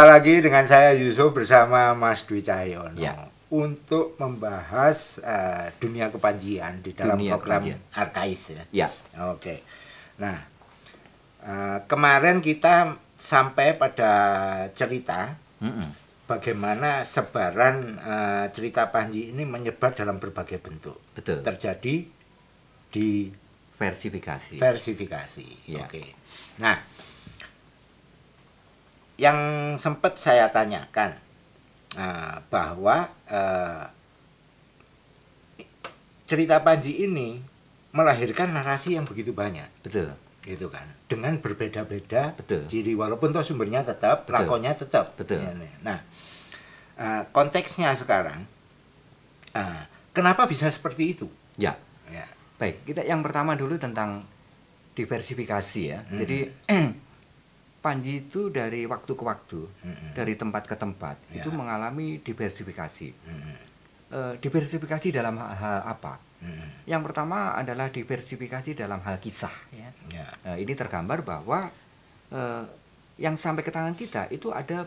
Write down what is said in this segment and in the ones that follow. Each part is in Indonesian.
lagi dengan saya Yusuf bersama Mas Dwi Cahyono Ya. untuk membahas dunia kepanjian di dalam Dunia program kepanjian. Arkais ya. Ya, Oke. Nah, kemarin kita sampai pada cerita bagaimana sebaran cerita Panji ini menyebar dalam berbagai bentuk. betul. Terjadi di Versifikasi. versifikasi. Ya. Oke. Nah, yang sempat saya tanyakan bahwa cerita Panji ini melahirkan narasi yang begitu banyak, Betul. gitu kan, dengan berbeda-beda Betul. ciri, walaupun toh sumbernya tetap, Betul. lakonnya tetap. Betul. Nah, konteksnya sekarang, kenapa bisa seperti itu? Ya. Ya. Baik, kita yang pertama dulu tentang diversifikasi ya. Jadi Panji itu dari waktu ke waktu, dari tempat ke tempat, Ya. itu mengalami diversifikasi. Diversifikasi dalam hal apa? Yang pertama adalah diversifikasi dalam hal kisah. Ya. Ya. Ini tergambar bahwa yang sampai ke tangan kita itu ada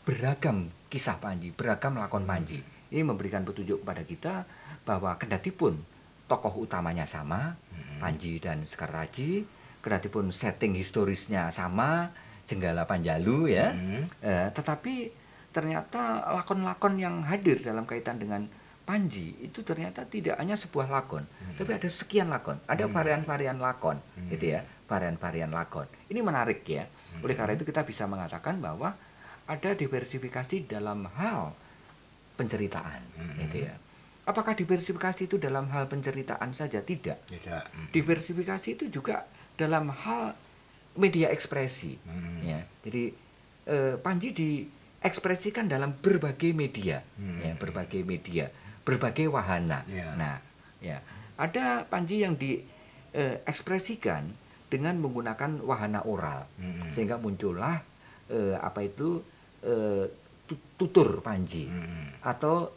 beragam kisah Panji, beragam lakon Panji. Ini memberikan petunjuk kepada kita bahwa kendatipun tokoh utamanya sama, Panji dan Sekar Raji, kendatipun setting historisnya sama, Jenggala Panjalu ya, tetapi ternyata lakon-lakon yang hadir dalam kaitan dengan Panji itu ternyata tidak hanya sebuah lakon, tapi ada sekian lakon, ada varian-varian lakon, gitu ya, varian-varian lakon. Ini menarik ya. Oleh karena itu kita bisa mengatakan bahwa ada diversifikasi dalam hal penceritaan, gitu ya. Apakah diversifikasi itu dalam hal penceritaan saja? Tidak. Tidak. Diversifikasi itu juga dalam hal media ekspresi. Ya. Jadi Panji diekspresikan dalam berbagai media, ya, berbagai media, berbagai wahana. Ya. Nah, ya, ada Panji yang diekspresikan dengan menggunakan wahana oral, sehingga muncullah tutur Panji atau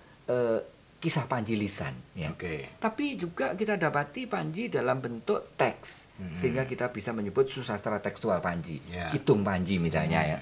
kisah Panji lisan. Ya. Oke. Tapi juga kita dapati Panji dalam bentuk teks, sehingga kita bisa menyebut susastra tekstual Panji, Ya. Kitung Panji misalnya ya.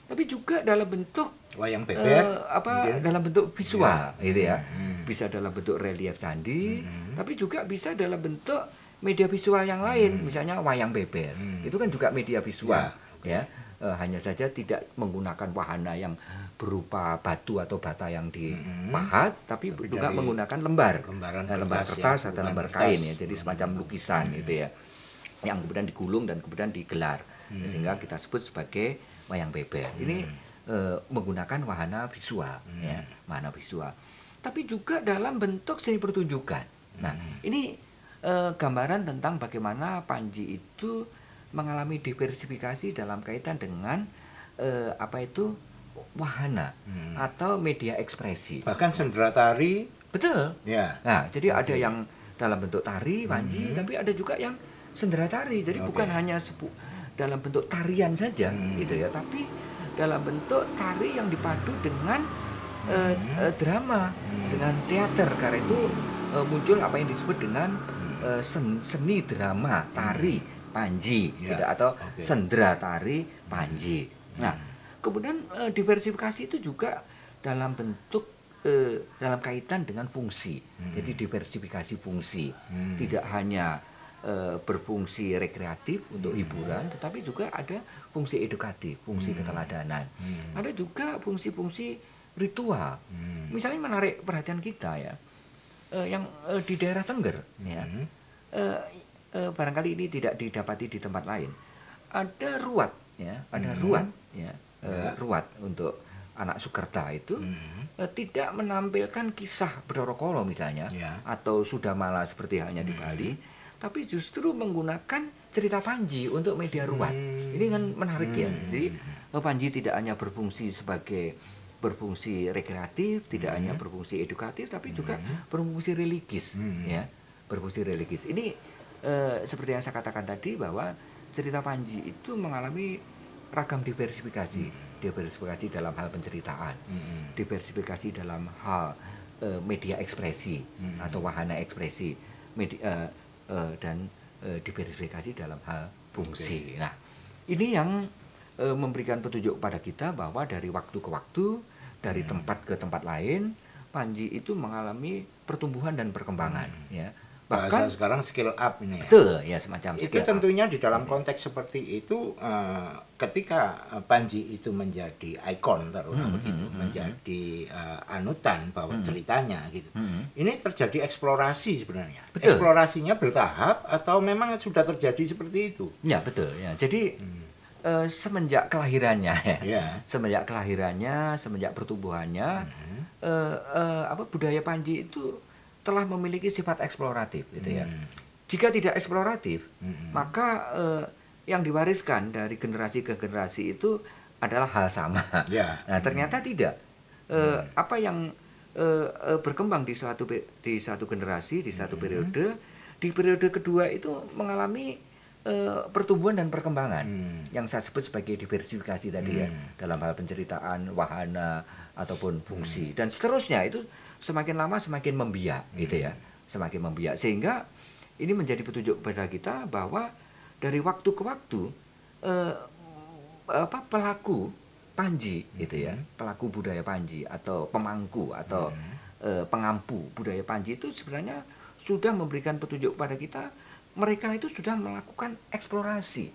Tapi juga dalam bentuk Wayang beber, mungkin. dalam bentuk visual, Ya. gitu ya. Bisa dalam bentuk relief candi, tapi juga bisa dalam bentuk media visual yang lain, misalnya wayang beber. Itu kan juga media visual, ya. Hanya saja tidak menggunakan wahana yang berupa batu atau bata yang dipahat, tapi juga dari menggunakan lembar lembar kertas ya, atau lembar kertas. kain ya, jadi semacam lukisan gitu ya, yang kemudian digulung dan kemudian digelar, sehingga kita sebut sebagai wayang beber. Ini menggunakan wahana visual, ya, wahana visual. Tapi juga dalam bentuk seni pertunjukan. Nah, ini gambaran tentang bagaimana Panji itu mengalami diversifikasi dalam kaitan dengan wahana atau media ekspresi. Bahkan sendera tari. Betul. Ya. Nah, jadi ada yang dalam bentuk tari Panji, tapi ada juga yang sendera tari. Jadi bukan hanya dalam bentuk tarian saja, gitu ya, tapi dalam bentuk tari yang dipadu dengan drama, dengan teater. Karena itu muncul apa yang disebut dengan seni drama tari Panji, Ya. gitu, atau sendera tari Panji. Nah, kemudian diversifikasi itu juga dalam bentuk dalam kaitan dengan fungsi. Jadi diversifikasi fungsi, tidak hanya berfungsi rekreatif untuk hiburan, tetapi juga ada fungsi edukatif, fungsi keteladanan. Ada juga fungsi-fungsi ritual. Misalnya menarik perhatian kita ya, yang di daerah Tengger, ya, barangkali ini tidak didapati di tempat lain. Ada ruat, ya, ada ruat, ya, ruat untuk anak Sukerta itu tidak menampilkan kisah Brodorokolo misalnya, atau Sudamala seperti halnya di Bali, tapi justru menggunakan cerita Panji untuk media ruat. Ini kan menarik ya. Jadi Panji tidak hanya berfungsi rekreatif, tidak hanya berfungsi edukatif, tapi juga berfungsi religis, ya, berfungsi religis. Ini seperti yang saya katakan tadi bahwa cerita Panji itu mengalami ragam diversifikasi dalam hal penceritaan, diversifikasi dalam hal media ekspresi atau wahana ekspresi, dan diversifikasi dalam hal fungsi. Nah, ini yang memberikan petunjuk kepada kita bahwa dari waktu ke waktu, dari tempat ke tempat lain, Panji itu mengalami pertumbuhan dan perkembangan, ya. Bahasa Bahkan sekarang skill up ini ya. betul, ya semacam Itu skill up. tentunya di dalam konteks seperti itu, ketika Panji itu menjadi ikon terutama begitu, menjadi anutan bahwa ceritanya gitu. Ini terjadi eksplorasi sebenarnya. Betul. Eksplorasinya bertahap atau memang sudah terjadi seperti itu? Ya, betul, ya. Jadi semenjak kelahirannya, ya. Ya. Semenjak kelahirannya, semenjak pertumbuhannya, budaya Panji itu telah memiliki sifat eksploratif, gitu ya. Jika tidak eksploratif, maka yang diwariskan dari generasi ke generasi itu adalah hal sama. Ya. Nah, ternyata tidak. Apa yang berkembang di satu generasi, di satu periode, di periode kedua itu mengalami pertumbuhan dan perkembangan yang saya sebut sebagai diversifikasi tadi ya, dalam hal penceritaan, wahana ataupun fungsi dan seterusnya. Itu semakin lama semakin membiak, gitu ya, semakin membiak, sehingga ini menjadi petunjuk kepada kita bahwa dari waktu ke waktu pelaku Panji, gitu ya, pelaku budaya Panji atau pemangku atau pengampu budaya Panji itu sebenarnya sudah memberikan petunjuk kepada kita. Mereka itu sudah melakukan eksplorasi.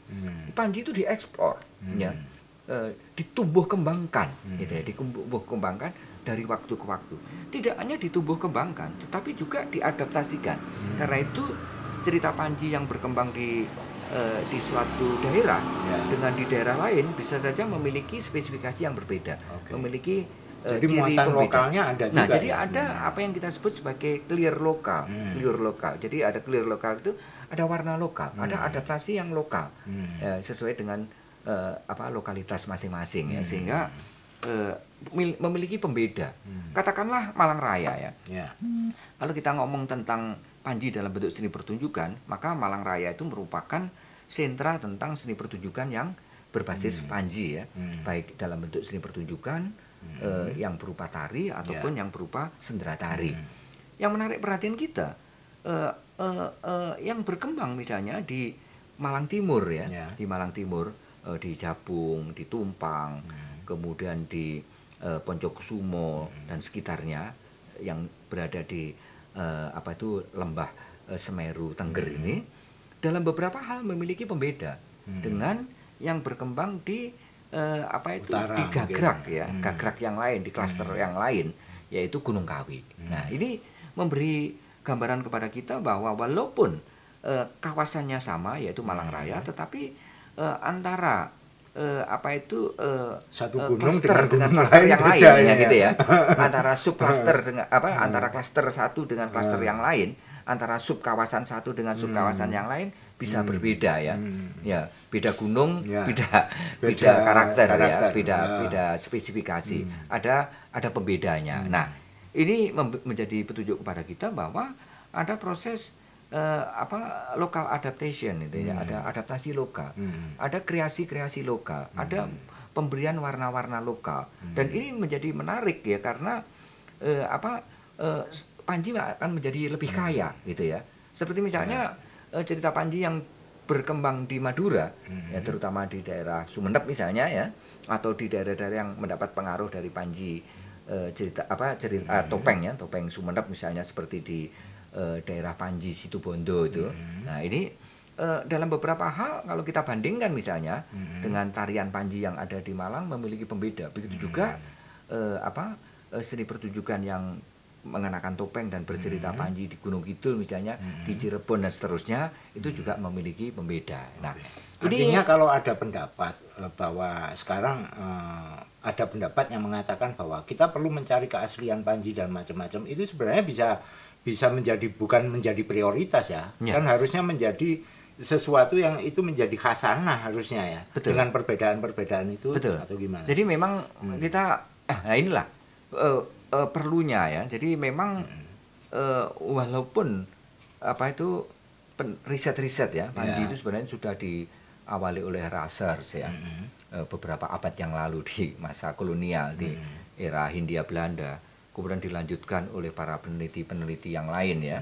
Panji itu dieksplor, ya, ditumbuh kembangkan, gitu ya, ditumbuh kembangkan dari waktu ke waktu. Tidak hanya ditumbuh kembangkan, tetapi juga diadaptasikan. Karena itu cerita Panji yang berkembang di suatu daerah dengan di daerah lain bisa saja memiliki spesifikasi yang berbeda, memiliki jadi ciri muatan pembeda. lokalnya ada juga. Nah, jadi ya, ada apa yang kita sebut sebagai clear lokal, clear lokal. Jadi ada clear lokal itu ada warna lokal, ada adaptasi yang lokal, sesuai dengan lokalitas masing-masing, ya, sehingga memiliki pembeda. Katakanlah Malang Raya, ya. Kalau kita ngomong tentang Panji dalam bentuk seni pertunjukan, maka Malang Raya itu merupakan sentra tentang seni pertunjukan yang berbasis Panji, ya, baik dalam bentuk seni pertunjukan yang berupa tari ataupun yang berupa sendera tari. Yang menarik perhatian kita, yang berkembang misalnya di Malang Timur, ya, di Malang Timur, di Jabung, di Tumpang, kemudian di Poncokusumo dan sekitarnya yang berada di lembah Semeru Tengger ini, dalam beberapa hal memiliki pembeda dengan yang berkembang di Utara, di Gagrak, mungkin. ya, Gagrak yang lain, di klaster yang lain, yaitu Gunung Kawi. Nah, ini memberi gambaran kepada kita bahwa walaupun kawasannya sama, yaitu Malang Raya, tetapi antara satu gunung dengan gunung klaster lain yang lain, beda, ya, ya. gitu ya, antara sub klaster dengan antara klaster satu dengan klaster yang lain, antara sub kawasan satu dengan sub kawasan yang lain bisa berbeda, ya. Ya, beda gunung, beda karakter, ya, beda spesifikasi. Ada pembedanya. Nah, ini menjadi petunjuk kepada kita bahwa ada proses local adaptation, itu ya, ada adaptasi lokal, ada kreasi-kreasi lokal, ada pemberian warna-warna lokal, dan ini menjadi menarik, ya, karena Panji akan menjadi lebih kaya, gitu ya. Seperti misalnya cerita Panji yang berkembang di Madura, ya, terutama di daerah Sumeneb misalnya, ya, atau di daerah-daerah yang mendapat pengaruh dari Panji, cerita topeng, ya, topeng Sumeneb misalnya, seperti di daerah Panji Situbondo itu. Nah, ini dalam beberapa hal kalau kita bandingkan misalnya dengan tarian Panji yang ada di Malang memiliki pembeda. Begitu juga seni pertunjukan yang mengenakan topeng dan bercerita Panji di Gunung Kidul misalnya, di Cirebon dan seterusnya, itu juga memiliki pembeda. Nah, artinya kalau ada pendapat bahwa sekarang ada pendapat yang mengatakan bahwa kita perlu mencari keaslian Panji dan macam-macam, itu sebenarnya bisa menjadi, bukan menjadi prioritas, ya. Kan harusnya menjadi sesuatu yang itu menjadi khasanah harusnya, ya. Betul. Dengan perbedaan-perbedaan itu. Betul. Atau gimana? Jadi memang kita nah inilah perlunya, ya. Jadi memang walaupun riset-riset, ya, Panji itu sebenarnya sudah diawali oleh Rasers, ya, beberapa abad yang lalu di masa kolonial, di era Hindia Belanda, kemudian dilanjutkan oleh para peneliti-peneliti yang lain, ya.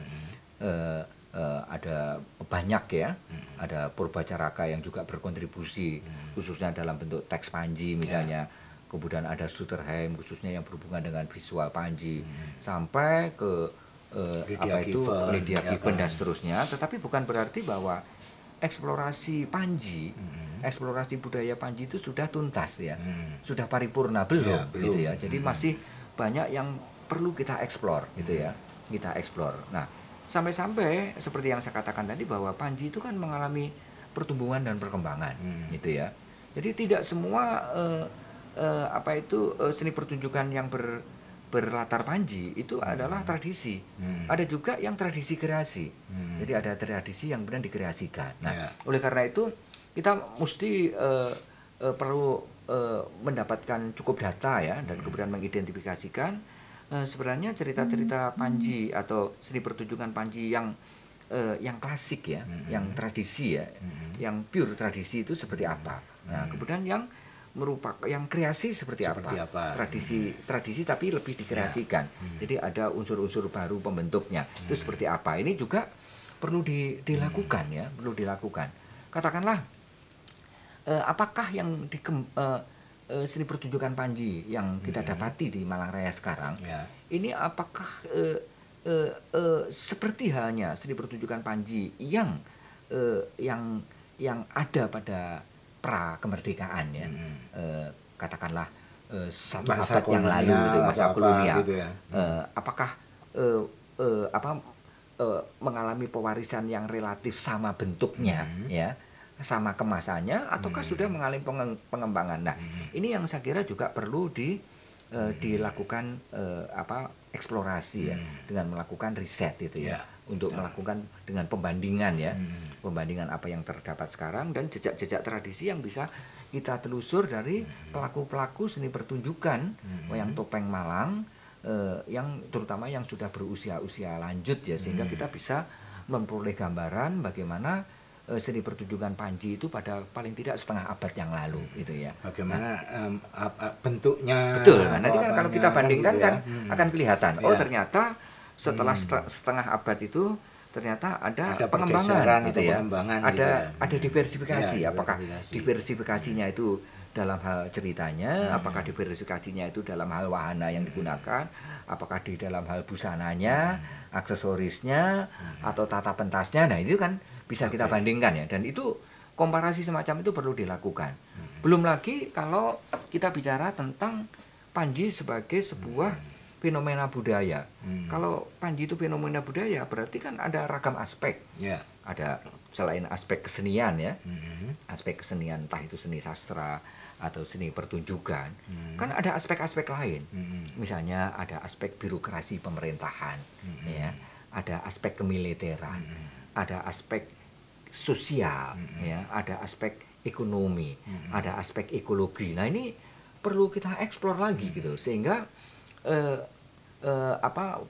Ada banyak, ya, ada Purbacaraka yang juga berkontribusi khususnya dalam bentuk teks Panji misalnya. Kemudian ada Stutterheim khususnya yang berhubungan dengan visual Panji, sampai ke Lydia Given dan seterusnya. Tetapi bukan berarti bahwa eksplorasi Panji, eksplorasi budaya Panji itu sudah tuntas ya, sudah paripurna belum, gitu ya. Jadi masih banyak yang perlu kita eksplor, gitu ya, kita eksplor. Nah, sampai-sampai seperti yang saya katakan tadi bahwa Panji itu kan mengalami pertumbuhan dan perkembangan, gitu ya. Jadi tidak semua seni pertunjukan yang berlatar Panji itu adalah tradisi. Ada juga yang tradisi kreasi. Jadi ada tradisi yang benar dikreasikan. Nah, oleh karena itu kita mesti perlu mendapatkan cukup data ya, dan kemudian mengidentifikasikan sebenarnya cerita-cerita Panji atau seni pertunjukan Panji yang klasik ya, yang tradisi ya, yang pure tradisi itu seperti apa. Nah, kemudian yang merupakan yang kreasi seperti apa? Tradisi tapi lebih dikreasikan. Jadi ada unsur-unsur baru pembentuknya. Itu seperti apa? Ini juga perlu dilakukan ya, perlu dilakukan. Katakanlah apakah yang seni pertunjukan Panji yang kita dapati di Malang Raya sekarang, ini apakah seperti halnya seni pertunjukan Panji yang ada pada pra kemerdekaan ya, katakanlah satu abad yang lalu gitu, masa kolonial, gitu ya. Apakah mengalami pewarisan yang relatif sama bentuknya ya, sama kemasannya, ataukah sudah mengalami pengembangan? Nah, ini yang saya kira juga perlu dilakukan eksplorasi ya, dengan melakukan riset gitu ya, untuk melakukan dengan pembandingan ya, pembandingan apa yang terdapat sekarang dan jejak-jejak tradisi yang bisa kita telusur dari pelaku-pelaku seni pertunjukan wayang topeng Malang, yang terutama yang sudah berusia lanjut ya, sehingga kita bisa memperoleh gambaran bagaimana seni pertunjukan Panji itu pada paling tidak setengah abad yang lalu gitu ya. Bagaimana bentuknya. Betul. Nah, nanti kan kalau kita bandingkan gitu ya, kan akan kelihatan. Oh, ternyata setelah setengah abad itu ternyata ada pengembangan gitu ya. Ada diversifikasi. Apakah diversifikasinya itu dalam hal ceritanya, apakah diversifikasinya itu dalam hal wahana yang digunakan, apakah di dalam hal busananya, aksesorisnya, atau tata pentasnya. Nah, itu kan bisa kita bandingkan ya, dan itu komparasi semacam itu perlu dilakukan. Belum lagi kalau kita bicara tentang Panji sebagai sebuah fenomena budaya. Kalau Panji itu fenomena budaya, berarti kan ada ragam aspek. Ada selain aspek kesenian ya, aspek kesenian entah itu seni sastra atau seni pertunjukan, kan ada aspek-aspek lain. Misalnya ada aspek birokrasi pemerintahan, ya, ada aspek kemiliteran, ada aspek sosial, ya, ada aspek ekonomi, ada aspek ekologi. Nah, ini perlu kita eksplor lagi gitu, sehingga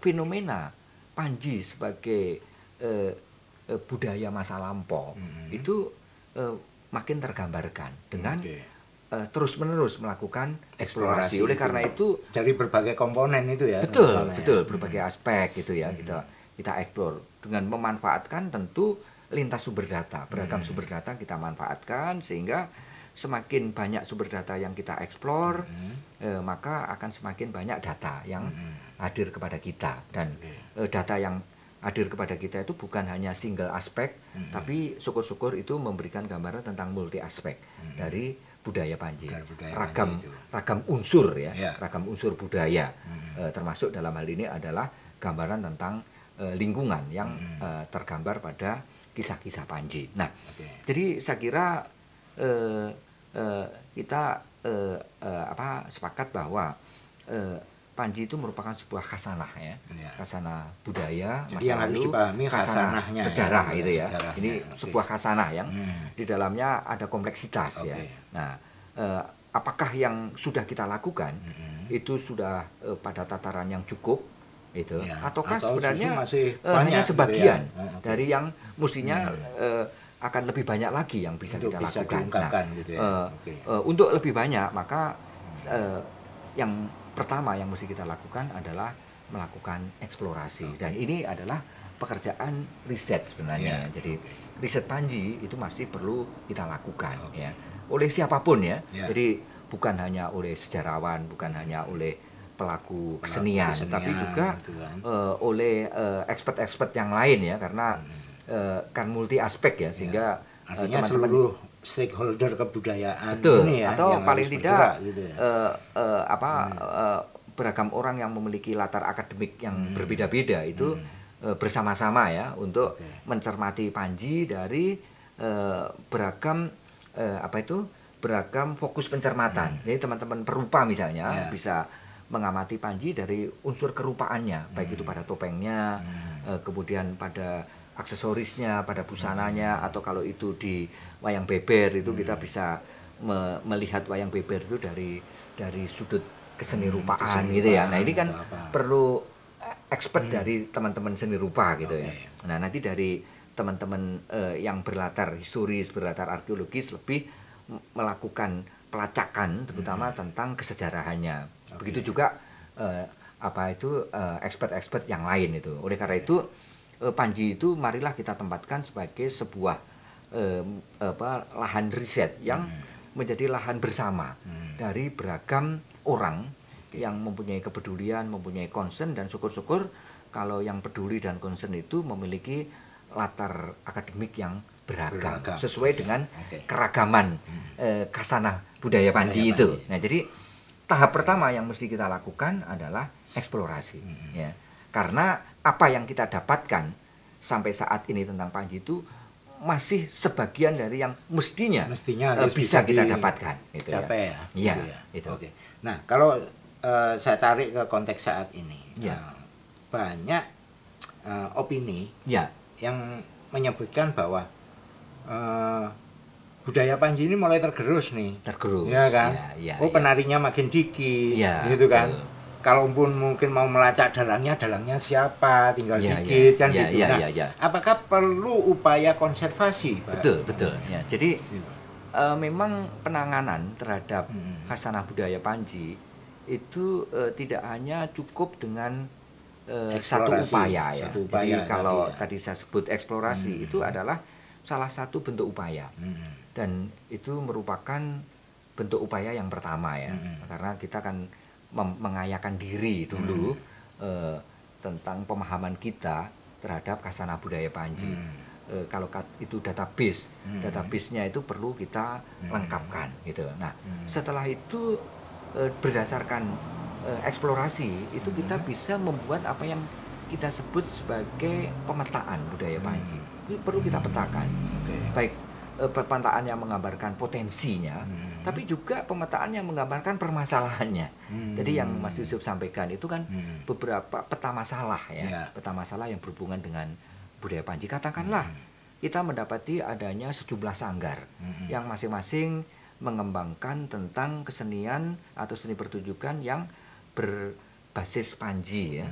fenomena Panji sebagai budaya masa lampau itu makin tergambarkan dengan terus-menerus melakukan eksplorasi. Oleh karena itu dari berbagai komponen itu ya. Betul, berbagai aspek gitu ya, kita eksplor dengan memanfaatkan tentu lintas sumber data, beragam sumber data kita manfaatkan, sehingga semakin banyak sumber data yang kita eksplor, maka akan semakin banyak data yang hadir kepada kita. Dan data yang hadir kepada kita itu bukan hanya single aspek, tapi syukur-syukur itu memberikan gambaran tentang multi aspek dari budaya Panji. Ragam unsur ya, ragam unsur budaya, termasuk dalam hal ini adalah gambaran tentang lingkungan yang tergambar pada kisah-kisah Panji. Nah, jadi saya kira kita sepakat bahwa Panji itu merupakan sebuah khasanah ya, khasanah budaya masa yang lalu, khasanah sejarah ya, itu ya. Ini sebuah khasanah yang di dalamnya ada kompleksitas ya. Nah, apakah yang sudah kita lakukan itu sudah pada tataran yang cukup? Itu ataukah sebenarnya hanya sebagian dari yang mestinya akan lebih banyak lagi yang bisa kita lakukan. Untuk lebih banyak, maka yang pertama yang mesti kita lakukan adalah melakukan eksplorasi, dan ini adalah pekerjaan riset sebenarnya. Jadi riset Panji itu masih perlu kita lakukan ya oleh siapapun ya. Jadi bukan hanya oleh sejarawan, bukan hanya oleh pelaku kesenian, tapi juga gitu kan. oleh expert-expert yang lain ya, karena kan multi aspek ya, sehingga artinya teman-teman seluruh stakeholder kebudayaan betul, ini ya, atau yang paling harus tidak bergerak gitu ya. Beragam orang yang memiliki latar akademik yang berbeda-beda itu bersama-sama ya untuk mencermati Panji dari beragam beragam fokus pencermatan. Jadi teman-teman perupa misalnya bisa mengamati Panji dari unsur kerupaannya, baik itu pada topengnya, kemudian pada aksesorisnya, pada busananya, atau kalau itu di wayang beber itu kita bisa melihat wayang beber itu dari sudut keseni rupaan gitu ya. Nah ini kan perlu expert dari teman-teman seni rupa gitu ya. Nah nanti dari teman-teman yang berlatar historis, berlatar arkeologis lebih melakukan pelacakan terutama tentang kesejarahannya. Begitu juga expert-expert yang lain itu. Oleh karena itu Panji itu marilah kita tempatkan sebagai sebuah lahan riset yang menjadi lahan bersama dari beragam orang yang mempunyai kepedulian, mempunyai concern, dan syukur-syukur kalau yang peduli dan concern itu memiliki latar akademik yang beragam sesuai dengan keragaman khasanah budaya Panji itu. Nah, jadi tahap pertama yang mesti kita lakukan adalah eksplorasi ya. Karena apa yang kita dapatkan sampai saat ini tentang Panji itu masih sebagian dari yang mestinya bisa kita dapatkan gitu capai ya. Iya, itu. Oke. Nah, kalau saya tarik ke konteks saat ini. Banyak opini yang menyebutkan bahwa budaya Panji ini mulai tergerus nih. Ya kan? Penarinya makin dikit gitu kan. Kalaupun mungkin mau melacak dalangnya siapa, tinggal dikit kan gitu. Nah, apakah perlu upaya konservasi, Pak? Betul. Ya, jadi memang penanganan terhadap khasanah budaya Panji itu tidak hanya cukup dengan satu upaya ya. Jadi kalau tadi saya sebut eksplorasi itu adalah salah satu bentuk upaya. Dan itu merupakan bentuk upaya yang pertama ya. Karena kita kan mengayakan diri dulu tentang pemahaman kita terhadap khasanah budaya Panji. Kalau itu database-nya itu perlu kita lengkapkan gitu. Nah, setelah itu berdasarkan eksplorasi itu kita bisa membuat apa yang kita sebut sebagai pemetaan budaya Panji. Itu perlu kita petakan. Baik pemetaan yang menggambarkan potensinya, tapi juga pemetaan yang menggambarkan permasalahannya. Jadi yang Mas Yusuf sampaikan itu kan beberapa peta masalah ya, peta masalah yang berhubungan dengan budaya Panji. Katakanlah kita mendapati adanya sejumlah sanggar yang masing-masing mengembangkan tentang kesenian atau seni pertunjukan yang berbasis Panji ya.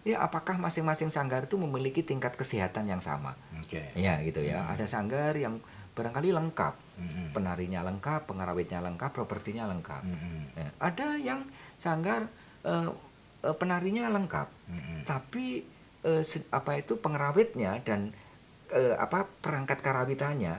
Ya, apakah masing-masing sanggar itu memiliki tingkat kesehatan yang sama? Ya gitu ya. Ada sanggar yang barangkali lengkap, penarinya lengkap, pengarawitnya lengkap, propertinya lengkap. Ya, ada yang sanggar penarinya lengkap, tapi pengerawitnya dan perangkat karawitannya,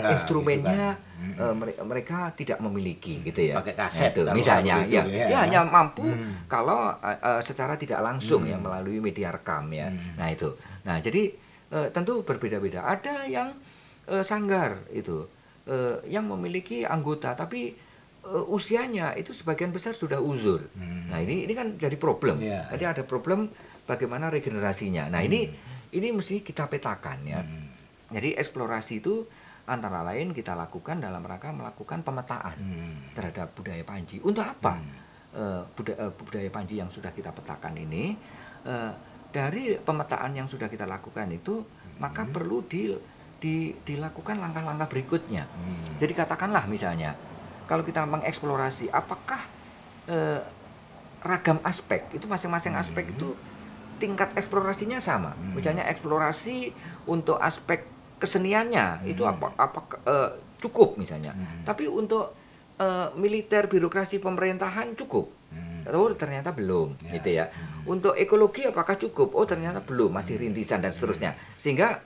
instrumennya gitu kan. Mereka tidak memiliki gitu ya. Pakai kaset misalnya gitu, hanya mampu kalau secara tidak langsung ya melalui media rekam ya. Nah itu. Nah jadi tentu berbeda-beda. Ada yang sanggar itu yang memiliki anggota tapi usianya itu sebagian besar sudah uzur. Nah ini kan jadi problem. Jadi ada problem bagaimana regenerasinya. Nah ini mesti kita petakan ya. Jadi eksplorasi itu antara lain kita lakukan dalam rangka melakukan pemetaan terhadap budaya Panji. Untuk apa budaya Panji yang sudah kita petakan ini? Dari pemetaan yang sudah kita lakukan itu maka perlu dilakukan langkah-langkah berikutnya. Jadi katakanlah misalnya kalau kita mengeksplorasi apakah ragam aspek itu masing-masing aspek itu tingkat eksplorasinya sama. Misalnya eksplorasi untuk aspek keseniannya itu cukup misalnya. Tapi untuk militer birokrasi pemerintahan cukup. Oh ternyata belum, Ya. gitu ya. Untuk ekologi apakah cukup? Oh ternyata belum, masih rintisan dan seterusnya. Sehingga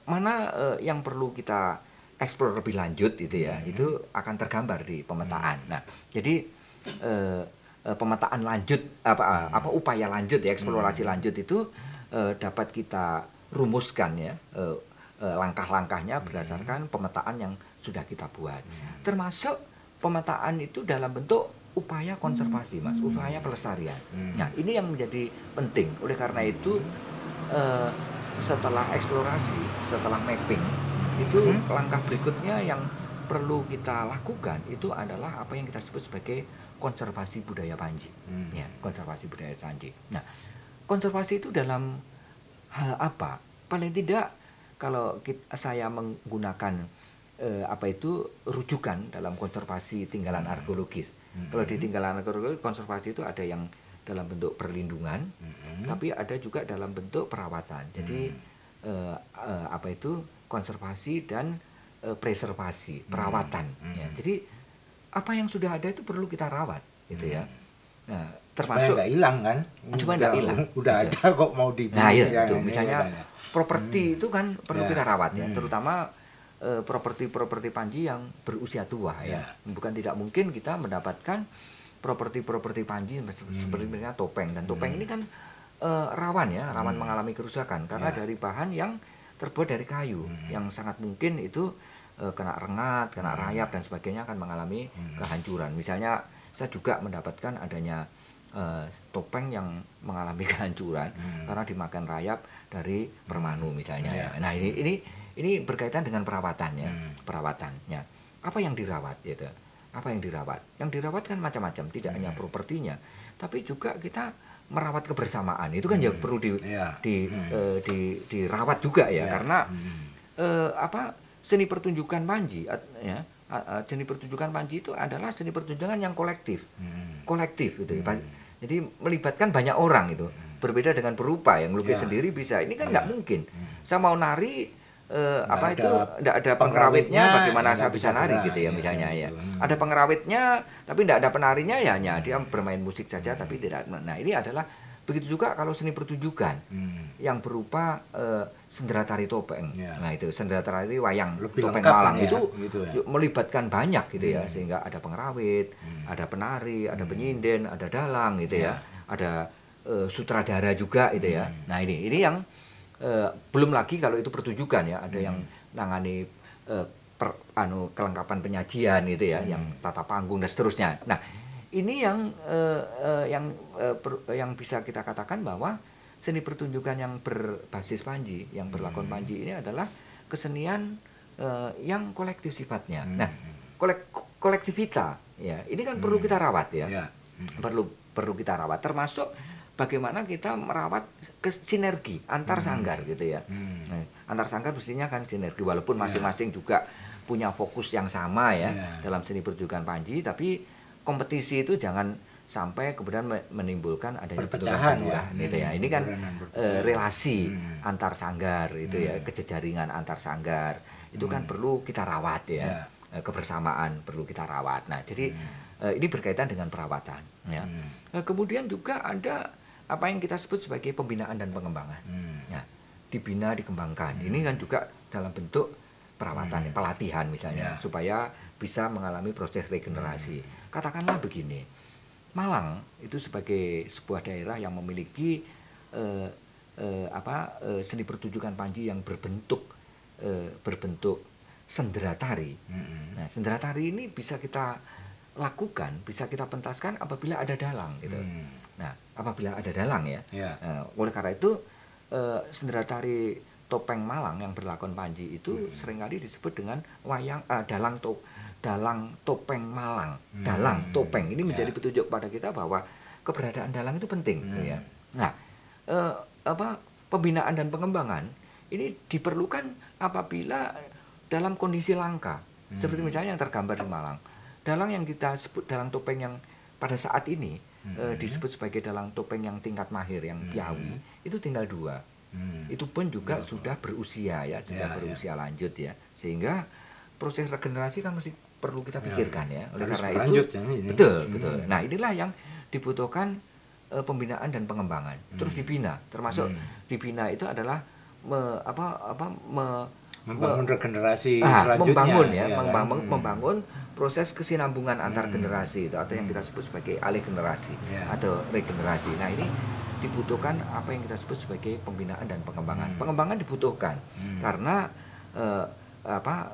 mana yang perlu kita eksplor lebih lanjut, gitu ya. Itu akan tergambar di pemetaan. Nah, jadi pemetaan lanjut apa upaya lanjut ya, eksplorasi lanjut itu dapat kita rumuskan ya. Langkah-langkahnya berdasarkan pemetaan yang sudah kita buat. Termasuk pemetaan itu dalam bentuk upaya konservasi, Mas, upaya pelestarian. Nah, ini yang menjadi penting. Oleh karena itu setelah eksplorasi, setelah mapping, itu langkah berikutnya yang perlu kita lakukan itu adalah apa yang kita sebut sebagai konservasi budaya Panji. Ya, konservasi budaya Panji. Nah, konservasi itu dalam hal apa? Paling tidak kalau saya menggunakan rujukan dalam konservasi tinggalan arkeologis. Kalau di tinggalan arkeologis, konservasi itu ada yang dalam bentuk perlindungan, tapi ada juga dalam bentuk perawatan. Jadi konservasi dan preservasi, perawatan. Ya. Jadi apa yang sudah ada itu perlu kita rawat, gitu ya. Nah, termasuk nggak hilang kan? Supaya nggak hilang. Udah gitu. ada kok mau dibeli. Nah, iya, itu misalnya properti itu kan perlu kita rawat ya, terutama properti-properti Panji yang berusia tua ya. Bukan tidak mungkin kita mendapatkan properti-properti Panji seperti misalnya topeng, dan topeng ini kan rawan ya, rawan mengalami kerusakan karena dari bahan yang terbuat dari kayu yang sangat mungkin itu kena rengat, kena rayap dan sebagainya akan mengalami kehancuran. Misalnya saya juga mendapatkan adanya topeng yang mengalami kehancuran karena dimakan rayap dari permanu misalnya. Ya. Nah ini berkaitan dengan perawatannya, perawatannya. Apa yang dirawat, gitu? Apa yang dirawat? Yang dirawat kan macam-macam, tidak hanya propertinya, tapi juga kita merawat kebersamaan. Itu kan ya perlu dirawat juga ya, karena seni pertunjukan Panji ya. Seni pertunjukan Panji itu adalah seni pertunjukan yang kolektif, gitu. Jadi melibatkan banyak orang itu. Berbeda dengan perupa yang melukis sendiri bisa. Ini kan nggak mungkin. Saya mau nari nggak ada pengrawitnya, bagaimana saya bisa nari gitu ya misalnya ya. Ada pengrawitnya tapi nggak ada penarinya, ya hanya dia bermain musik saja tapi tidak. Nah ini adalah begitu juga kalau seni pertunjukan yang berupa sendera tari topeng. Nah itu sendera tari wayang lebih topeng Malang itu gitu ya. Melibatkan banyak gitu ya, sehingga ada pengrawit, ada penari, ada penyinden, ada dalang gitu ya, ada sutradara juga gitu ya. Nah ini yang belum lagi kalau itu pertunjukan ya, ada yang nangani kelengkapan penyajian gitu ya, yang tata panggung dan seterusnya. Nah ini yang bisa kita katakan bahwa seni pertunjukan yang berbasis Panji, yang berlakon Panji ini adalah kesenian yang kolektif sifatnya. Nah kolektivita ya ini kan perlu kita rawat ya, perlu kita rawat, termasuk bagaimana kita merawat sinergi antar sanggar gitu ya. Nah, antar sanggar mestinya kan sinergi, walaupun masing-masing juga punya fokus yang sama ya dalam seni pertunjukan Panji, tapi kompetisi itu jangan sampai kemudian menimbulkan adanya perpecahan gitu ya. Ini kan relasi antar sanggar itu ya, kejejaringan antar sanggar itu kan perlu kita rawat ya. Kebersamaan perlu kita rawat. Nah, jadi ini berkaitan dengan perawatan ya. Kemudian juga ada apa yang kita sebut sebagai pembinaan dan pengembangan. Nah, dibina, dikembangkan. Ini kan juga dalam bentuk perawatan, pelatihan misalnya, supaya bisa mengalami proses regenerasi. Katakanlah begini, Malang itu sebagai sebuah daerah yang memiliki seni pertunjukan Panji yang berbentuk sendera tari. Nah, sendera tari ini bisa kita lakukan, bisa kita pentaskan apabila ada dalang gitu. Nah, apabila ada dalang ya. Oleh karena itu sendera tari topeng Malang yang berlakon Panji itu seringkali disebut dengan dalang topeng Malang. Dalang topeng ini menjadi petunjuk pada kita bahwa keberadaan dalang itu penting ya. Nah, pembinaan dan pengembangan ini diperlukan apabila dalam kondisi langka. Seperti misalnya yang tergambar di Malang. Dalang yang kita sebut dalang topeng yang pada saat ini disebut sebagai dalang topeng yang tingkat mahir, yang piawi, itu tinggal 2. Itu pun juga sudah berusia ya, berusia lanjut ya. Sehingga proses regenerasi kan masih perlu kita pikirkan ya. Oleh karena itu betul. Nah, inilah yang dibutuhkan pembinaan dan pengembangan. Terus dibina, termasuk dibina itu adalah membangun regenerasi selanjutnya, membangun proses kesinambungan antar generasi itu, atau yang kita sebut sebagai alih generasi atau regenerasi. Nah, ini dibutuhkan apa yang kita sebut sebagai pembinaan dan pengembangan. Pengembangan dibutuhkan karena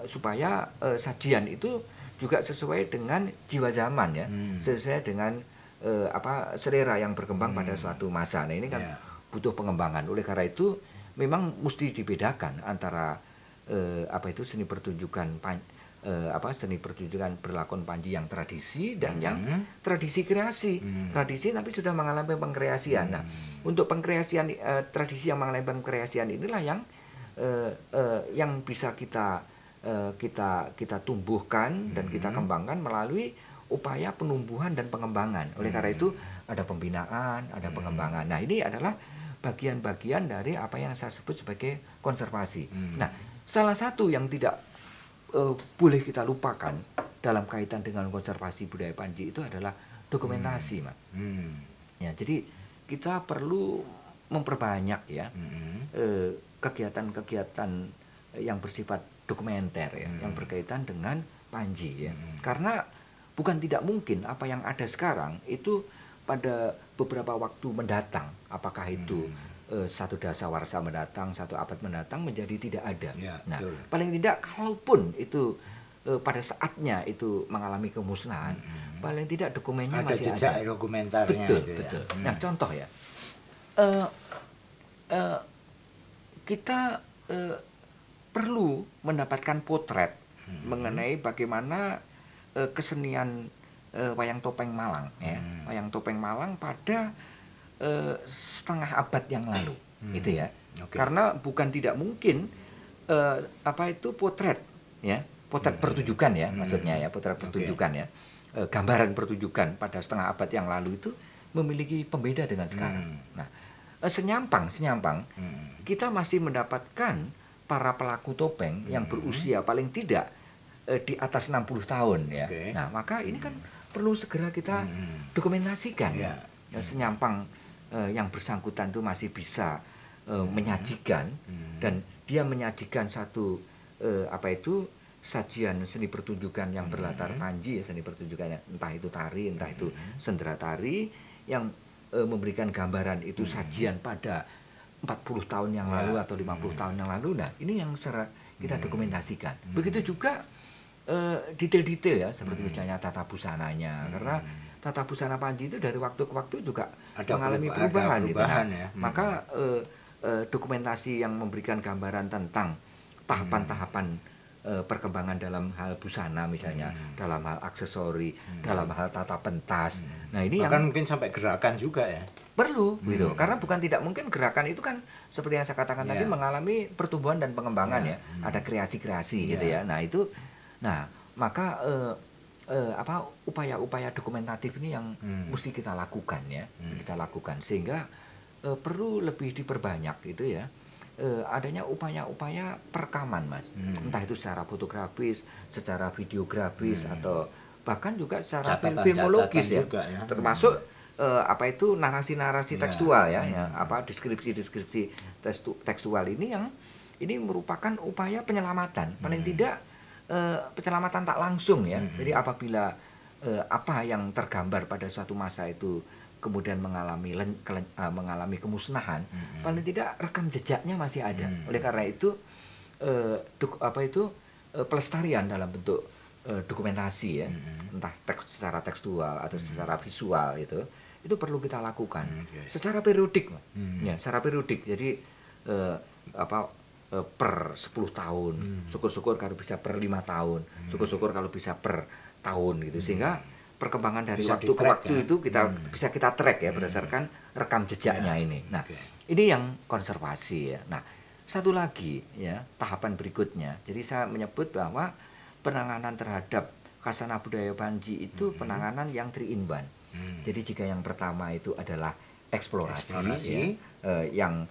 supaya sajian itu juga sesuai dengan jiwa zaman ya, sesuai dengan selera yang berkembang pada suatu masa. Nah, ini kan butuh pengembangan. Oleh karena itu memang mesti dibedakan antara seni pertunjukan seni pertunjukan berlakon Panji yang tradisi dan yang tradisi kreasi. Tradisi tapi sudah mengalami pengkreasian. Nah, untuk pengkreasian tradisi yang mengalami pengkreasian inilah yang bisa kita tumbuhkan dan kita kembangkan melalui upaya penumbuhan dan pengembangan. Oleh karena itu ada pembinaan, ada pengembangan. Nah, ini adalah bagian-bagian dari apa yang saya sebut sebagai konservasi. Nah, salah satu yang tidak boleh kita lupakan dalam kaitan dengan konservasi budaya Panji itu adalah dokumentasi, Mas. Ya, jadi kita perlu memperbanyak ya kegiatan-kegiatan yang bersifat dokumenter ya, yang berkaitan dengan Panji ya. Karena bukan tidak mungkin apa yang ada sekarang itu pada beberapa waktu mendatang, apakah itu satu dasawarsa mendatang, satu abad mendatang menjadi tidak ada. Ya, nah, betul. Paling tidak kalaupun itu pada saatnya itu mengalami kemusnahan, paling tidak dokumennya ada masih jejak ada. dokumentarnya. Betul, gitu betul. Ya. Nah, contoh ya, kita perlu mendapatkan potret mengenai bagaimana kesenian wayang topeng Malang ya. Wayang topeng Malang pada setengah abad yang lalu gitu ya. Okay. Karena bukan tidak mungkin potret ya, potret pertunjukan ya, maksudnya ya, potret pertunjukan ya. Gambaran pertunjukan pada setengah abad yang lalu itu memiliki pembeda dengan sekarang. Nah, senyampang kita masih mendapatkan para pelaku topeng yang berusia paling tidak di atas 60 tahun ya. Okay. Nah, maka ini kan perlu segera kita dokumentasikan ya. Senyampang yang bersangkutan itu masih bisa menyajikan dan dia menyajikan satu sajian seni pertunjukan yang berlatar Panji, seni pertunjukan entah itu tari, entah itu sendera tari yang memberikan gambaran itu sajian pada 40 tahun yang lalu atau 50 tahun yang lalu. Nah, ini yang secara kita dokumentasikan. Begitu juga detail-detail ya, seperti misalnya tata busananya, karena tata busana Panji itu dari waktu ke waktu juga mengalami perubahan gitu. Nah, ya. Maka dokumentasi yang memberikan gambaran tentang tahapan-tahapan perkembangan dalam hal busana misalnya, dalam hal aksesori, dalam hal tata pentas. Nah, ini bahkan yang mungkin sampai gerakan juga ya. Perlu gitu. Karena bukan tidak mungkin gerakan itu kan seperti yang saya katakan tadi mengalami pertumbuhan dan pengembangan ya. Ada kreasi-kreasi gitu ya. Nah, maka upaya-upaya dokumentatif ini yang mesti kita lakukan ya. Kita lakukan sehingga perlu lebih diperbanyak gitu ya. Adanya upaya-upaya perekaman, Mas. Entah itu secara fotografis, secara videografis atau bahkan juga secara filmologis ya. Termasuk narasi-narasi tekstual ya, deskripsi-deskripsi tekstual ini yang ini merupakan upaya penyelamatan. Paling tidak penyelamatan tak langsung ya. Jadi apabila apa yang tergambar pada suatu masa itu kemudian mengalami kemusnahan, paling tidak rekam jejaknya masih ada. Oleh karena itu pelestarian dalam bentuk dokumentasi ya, entah secara tekstual atau secara visual itu perlu kita lakukan secara periodik, ya, secara periodik. Jadi per 10 tahun, syukur-syukur kalau bisa per 5 tahun, syukur-syukur kalau bisa per tahun gitu, sehingga perkembangan dari bisa waktu ke waktu ya? Itu bisa kita track ya berdasarkan rekam jejaknya ini. Nah, ini yang konservasi ya. Nah, satu lagi ya, tahapan berikutnya. Jadi saya menyebut bahwa penanganan terhadap khasana budaya Panji itu penanganan yang 3 in 1. Jadi jika yang pertama itu adalah eksplorasi. Ya, yang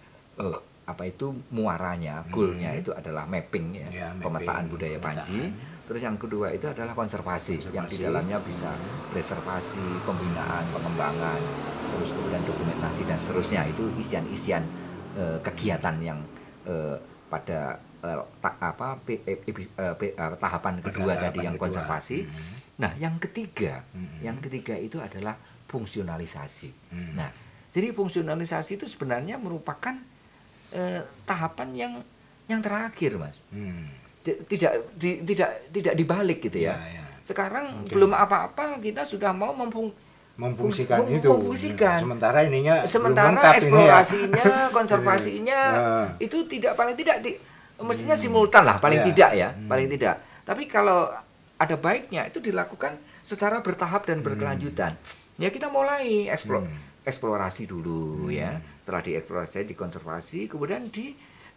muaranya, goalnya itu adalah mapping ya, pemetaan budaya Panji. Terus yang kedua itu adalah konservasi. Yang di dalamnya bisa preservasi, pembinaan, pengembangan, terus kemudian dokumentasi dan seterusnya. Itu isian-isian kegiatan yang pada tahapan kedua tadi yang konservasi. Nah, yang ketiga itu adalah fungsionalisasi. Nah, jadi fungsionalisasi itu sebenarnya merupakan tahapan yang terakhir, Mas. Tidak dibalik gitu ya. Sekarang belum apa-apa kita sudah mau memfungsikan itu. Memfungsikan. Sementara Sementara eksplorasinya, konservasinya itu paling tidak mestinya simultan lah paling tidak ya, paling tidak. Tapi kalau ada baiknya itu dilakukan secara bertahap dan berkelanjutan. Ya kita mulai eksplorasi dulu ya. Setelah dieksplorasi, dikonservasi, kemudian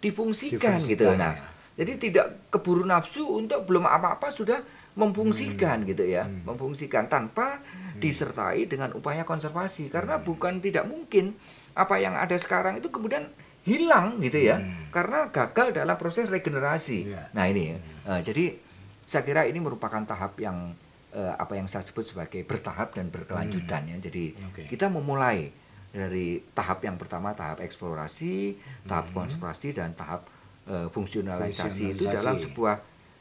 difungsikan gitu. Nah, jadi tidak keburu nafsu untuk belum apa-apa sudah memfungsikan gitu ya, memfungsikan tanpa disertai dengan upaya konservasi, karena bukan tidak mungkin apa yang ada sekarang itu kemudian hilang gitu ya, karena gagal dalam proses regenerasi. Nah ini, jadi saya kira ini merupakan tahap yang apa yang saya sebut sebagai bertahap dan berkelanjutan ya. Jadi kita memulai dari tahap yang pertama, tahap eksplorasi, tahap konservasi dan tahap fungsionalisasi itu dalam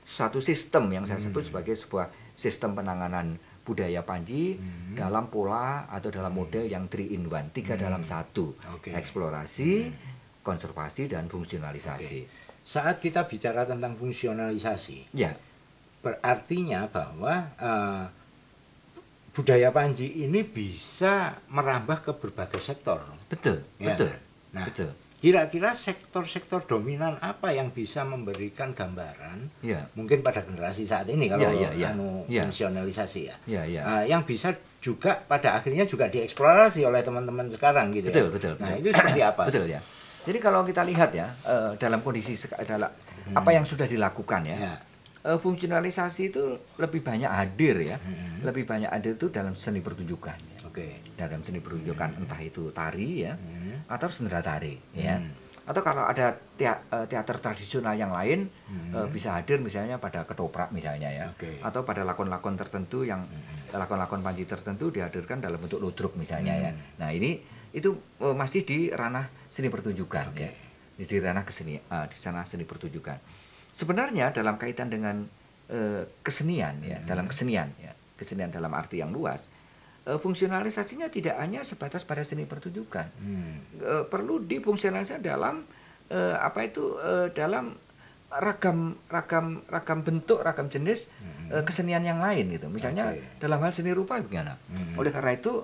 satu sistem yang saya sebut sebagai sebuah sistem penanganan budaya Panji dalam pola atau dalam model yang 3 in 1, 3 dalam 1. Eksplorasi, konservasi dan fungsionalisasi. Saat kita bicara tentang fungsionalisasi, berartinya bahwa budaya Panji ini bisa merambah ke berbagai sektor. Betul. Nah, betul. Kira-kira sektor-sektor dominan apa yang bisa memberikan gambaran, mungkin pada generasi saat ini kalau fungsionalisasi yang bisa juga pada akhirnya juga dieksplorasi oleh teman-teman sekarang gitu. Betul. Nah itu seperti apa? Betul ya. Jadi kalau kita lihat ya dalam kondisi apa yang sudah dilakukan ya. Fungsionalisasi itu lebih banyak hadir ya, lebih banyak hadir itu dalam seni pertunjukan ya. Dalam seni pertunjukan entah itu tari ya, atau sendera tari ya, atau kalau ada teater tradisional yang lain bisa hadir misalnya pada ketoprak misalnya ya, atau pada lakon-lakon tertentu yang lakon-lakon Panji tertentu dihadirkan dalam bentuk ludruk misalnya ya. Nah itu masih di ranah seni pertunjukan ya, di ranah di sana seni pertunjukan. Sebenarnya dalam kaitan dengan kesenian ya, dalam kesenian dalam arti yang luas, fungsionalisasinya tidak hanya sebatas pada seni pertunjukan, perlu difungsionalisasi dalam dalam ragam bentuk, ragam jenis kesenian yang lain gitu. Misalnya dalam hal seni rupa bagaimana? Oleh karena itu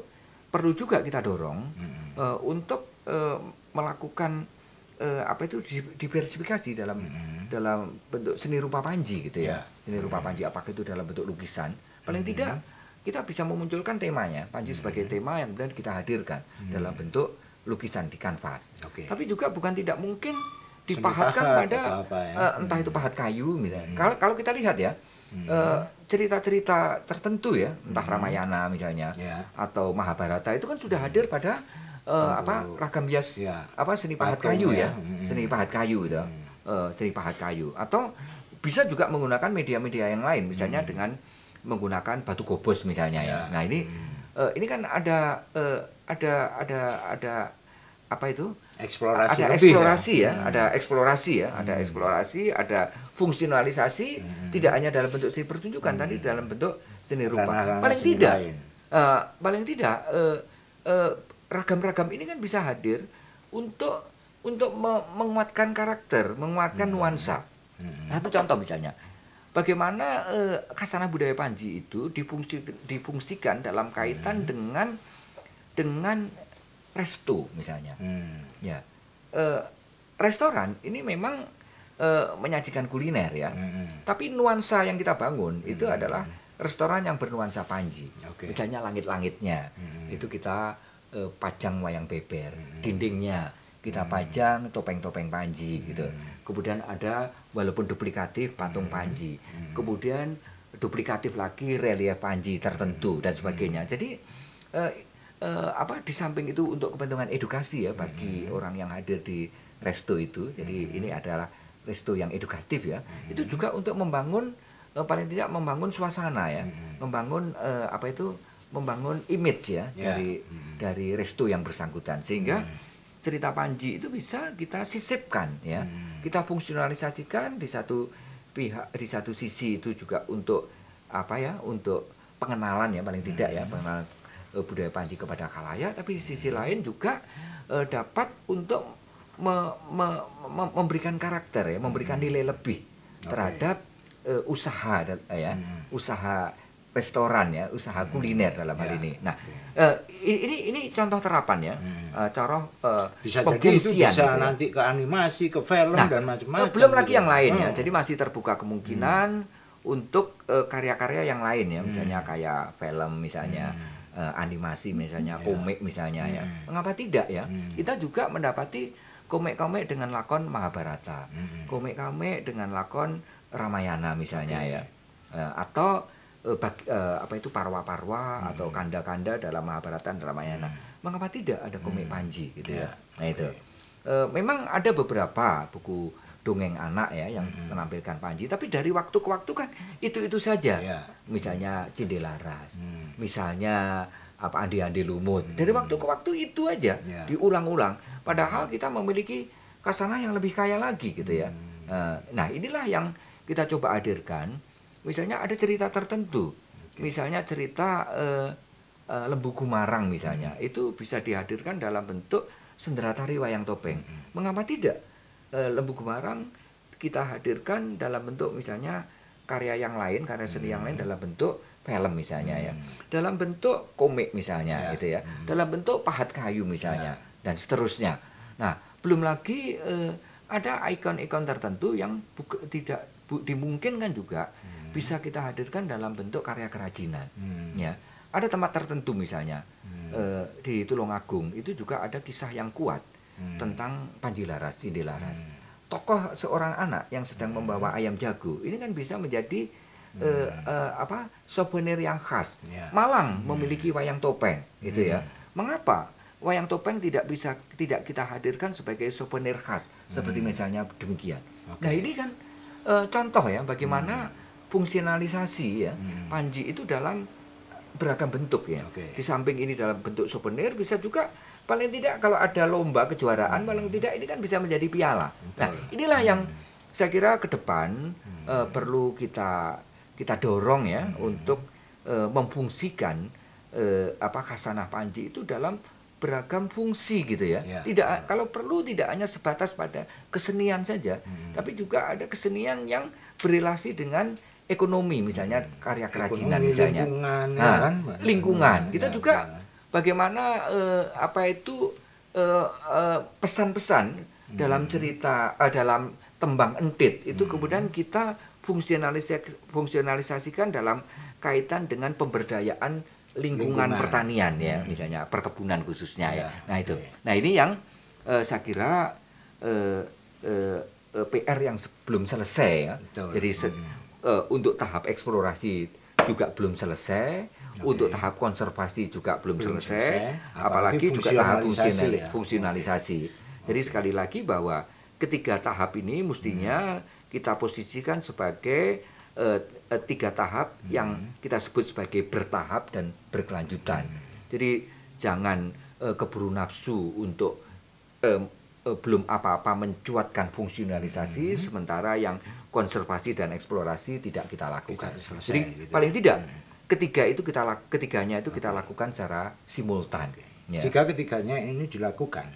perlu juga kita dorong untuk melakukan diversifikasi dalam bentuk seni rupa Panji gitu ya. Seni rupa Panji apakah itu dalam bentuk lukisan, paling tidak kita bisa memunculkan temanya Panji sebagai tema yang kemudian kita hadirkan dalam bentuk lukisan di kanvas. Tapi juga bukan tidak mungkin dipahatkan pada entah itu pahat kayu misalnya. Kalau kita lihat ya cerita-cerita tertentu ya, entah Ramayana misalnya atau Mahabharata itu kan sudah hadir pada ragam bias seni pahat kayu ya, seni pahat kayu gitu. Seni pahat kayu, atau bisa juga menggunakan media-media yang lain misalnya dengan menggunakan batu gobos misalnya ya. Nah ini kan ada apa itu? Eksplorasi ada eksplorasi ya, ada eksplorasi, ada fungsionalisasi, tidak hanya dalam bentuk seni pertunjukan, tadi dalam bentuk seni rupa. Paling tidak ragam-ragam ini kan bisa hadir untuk menguatkan karakter, menguatkan nuansa. Satu contoh misalnya, bagaimana Khasana Budaya Panji itu difungsikan dalam kaitan dengan resto misalnya. Restoran ini memang menyajikan kuliner ya, tapi nuansa yang kita bangun itu adalah restoran yang bernuansa Panji. Misalnya langit-langitnya itu kita pajang wayang beber, dindingnya kita pajang topeng-topeng Panji gitu. Kemudian ada walaupun duplikatif patung Panji, kemudian duplikatif lagi relief Panji tertentu dan sebagainya. Jadi di samping itu untuk kepentingan edukasi ya bagi orang yang hadir di resto itu. Jadi ini adalah resto yang edukatif ya. Itu juga untuk membangun paling tidak membangun suasana ya, membangun membangun image ya, dari restu yang bersangkutan, sehingga cerita Panji itu bisa kita sisipkan ya, kita fungsionalisasikan di satu pihak, di satu sisi itu juga untuk untuk pengenalan ya, paling tidak ya, pengenalan budaya Panji kepada khalayak, tapi di sisi lain juga dapat untuk memberikan karakter ya, memberikan nilai lebih terhadap usaha ya, usaha restoran ya, usaha kuliner dalam hal ini. Nah, ini contoh terapan ya, bisa jadi itu bisa gitu ya. nanti ke animasi, ke film dan macam-macam. Belum lagi yang lain ya, jadi masih terbuka kemungkinan untuk karya-karya yang lain ya, misalnya kayak film misalnya, animasi misalnya, komik misalnya ya. Mengapa tidak ya? Kita juga mendapati komik-komik dengan lakon Mahabharata, komik-komik dengan lakon Ramayana misalnya ya, atau parwa-parwa atau kanda-kanda dalam Mahabharata dan Ramayana. Mengapa tidak ada komik Panji gitu ya? Nah itu, memang ada beberapa buku dongeng anak ya yang menampilkan Panji, tapi dari waktu ke waktu kan itu saja. Misalnya Cindelaras, misalnya Andi-Andi Lumut. Dari waktu ke waktu itu aja diulang-ulang. Padahal kita memiliki kasanah yang lebih kaya lagi gitu ya. Nah inilah yang kita coba hadirkan. Misalnya ada cerita tertentu, misalnya cerita Lembu Gumarang misalnya, itu bisa dihadirkan dalam bentuk senderatari wayang topeng. Mengapa tidak Lembu Gumarang kita hadirkan dalam bentuk misalnya karya yang lain, karya seni yang lain dalam bentuk film misalnya ya, dalam bentuk komik misalnya gitu ya, dalam bentuk pahat kayu misalnya, dan seterusnya. Nah, belum lagi ada ikon-ikon tertentu yang tidak dimungkinkan juga bisa kita hadirkan dalam bentuk karya kerajinan. Ya, ada tempat tertentu misalnya di Tulungagung itu juga ada kisah yang kuat tentang Panji Laras, Cindelaras. Tokoh seorang anak yang sedang membawa ayam jago ini kan bisa menjadi souvenir yang khas. Malang memiliki wayang topeng, gitu ya. Mengapa wayang topeng tidak kita hadirkan sebagai souvenir khas seperti misalnya demikian? Nah ini kan contoh ya bagaimana fungsionalisasi ya Panji itu dalam beragam bentuk ya. Di samping ini dalam bentuk souvenir, bisa juga paling tidak kalau ada lomba kejuaraan paling tidak ini kan bisa menjadi piala. Nah inilah yang saya kira ke depan perlu kita dorong ya untuk memfungsikan khasanah Panji itu dalam beragam fungsi gitu ya. Tidak, kalau perlu tidak hanya sebatas pada kesenian saja, tapi juga ada kesenian yang berrelasi dengan ekonomi, misalnya karya kerajinan misalnya. Lingkungan. Kita juga bagaimana pesan-pesan dalam cerita dalam tembang entit itu kemudian kita fungsionalisasikan dalam kaitan dengan pemberdayaan lingkungan pertanian ya, misalnya perkebunan khususnya ya. Nah itu. Nah ini yang saya kira PR yang belum selesai ya. Jadi untuk tahap eksplorasi juga belum selesai, untuk tahap konservasi juga belum selesai, apalagi juga tahap fungsionalisasi. Jadi sekali lagi bahwa ketiga tahap ini mestinya kita posisikan sebagai 3 tahap yang kita sebut sebagai bertahap dan berkelanjutan. Jadi jangan keburu nafsu untuk belum apa-apa mencuatkan fungsionalisasi, sementara yang konservasi dan eksplorasi tidak kita lakukan. Jadi paling tidak ketiganya itu kita lakukan secara simultan. Ya. Jika ketiganya ini dilakukan,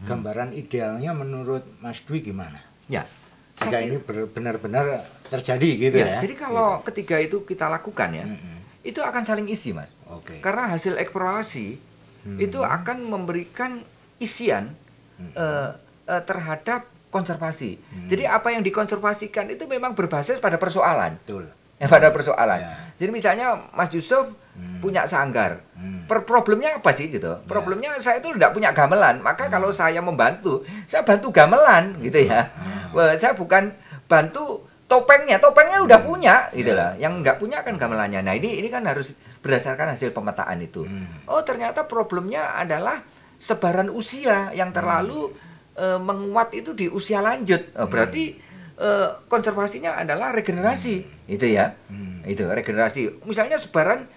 gambaran idealnya menurut Mas Dwi gimana? Ya. Jika ini benar-benar terjadi gitu ya. Jadi kalau ketiga itu kita lakukan ya, itu akan saling isi Mas. Karena hasil eksplorasi itu akan memberikan isian terhadap konservasi. Jadi apa yang dikonservasikan itu memang berbasis pada persoalan. Pada persoalan. Jadi misalnya Mas Yusuf punya sanggar. Problemnya apa sih gitu? Problemnya saya itu tidak punya gamelan. Maka kalau saya membantu, saya bantu gamelan gitu ya. Saya bukan bantu topengnya udah punya gitu lah. Yang nggak punya kan gamelannya. Nah ini kan harus berdasarkan hasil pemetaan itu. Oh ternyata problemnya adalah sebaran usia yang terlalu menguat itu di usia lanjut. Berarti konservasinya adalah regenerasi, itu ya, itu regenerasi. Misalnya sebaran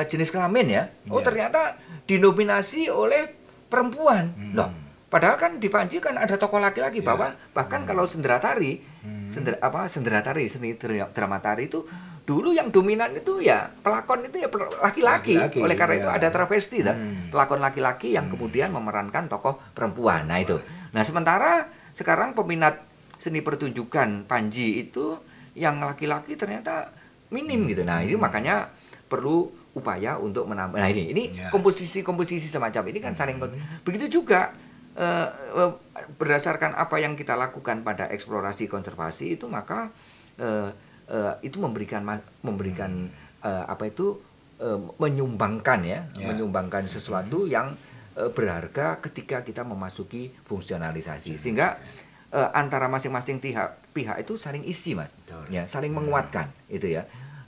jenis kelamin ya, ternyata dinominasi oleh perempuan, loh. Padahal kan di Panji kan ada tokoh laki-laki, bahkan kalau sendratari, sendratari seni drama tari itu dulu yang dominan itu ya pelakon itu ya laki-laki. Oleh karena itu ada travesti, pelakon laki-laki yang kemudian memerankan tokoh perempuan. Nah itu. Nah sementara sekarang peminat seni pertunjukan Panji itu yang laki-laki ternyata minim gitu. Nah ini makanya perlu upaya untuk menambah. Nah ini komposisi semacam ini kan saling. Begitu juga berdasarkan apa yang kita lakukan pada eksplorasi konservasi itu, maka itu memberikan menyumbangkan sesuatu yang berharga ketika kita memasuki fungsionalisasi, sehingga antara masing-masing pihak itu saling isi, Mas. Ya, saling menguatkan itu ya.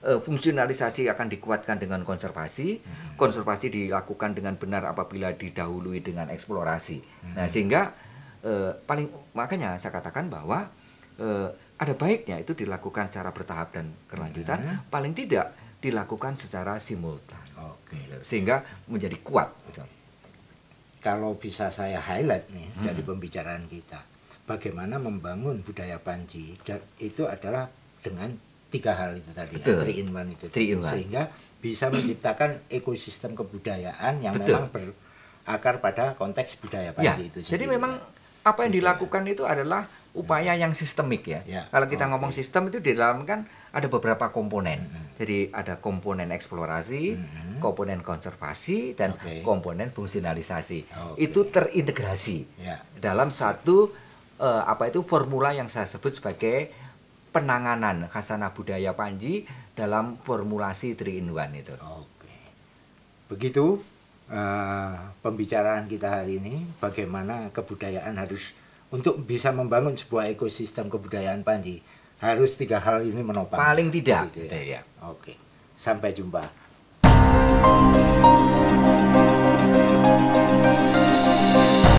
Fungsionalisasi akan dikuatkan dengan konservasi, konservasi dilakukan dengan benar apabila didahului dengan eksplorasi. Nah, sehingga makanya saya katakan bahwa ada baiknya itu dilakukan secara bertahap dan kelanjutan, paling tidak dilakukan secara simultan. Sehingga menjadi kuat. Kalau bisa saya highlight nih dari pembicaraan kita, bagaimana membangun budaya Panji, itu adalah dengan 3 hal itu tadi, 3 in 1 itu, sehingga bisa menciptakan ekosistem kebudayaan yang memang berakar pada konteks budaya Panji itu sendiri. Jadi memang apa yang dilakukan itu adalah upaya yang sistemik ya. Kalau kita ngomong sistem itu di dalam kan ada beberapa komponen. Jadi ada komponen eksplorasi, komponen konservasi, dan komponen fungsionalisasi. Itu terintegrasi dalam satu formula yang saya sebut sebagai penanganan khasanah budaya Panji dalam formulasi 3 in 1 itu. Begitu pembicaraan kita hari ini, bagaimana kebudayaan harus, untuk bisa membangun sebuah ekosistem kebudayaan Panji, harus 3 hal ini menopang. Paling tidak. Sampai jumpa.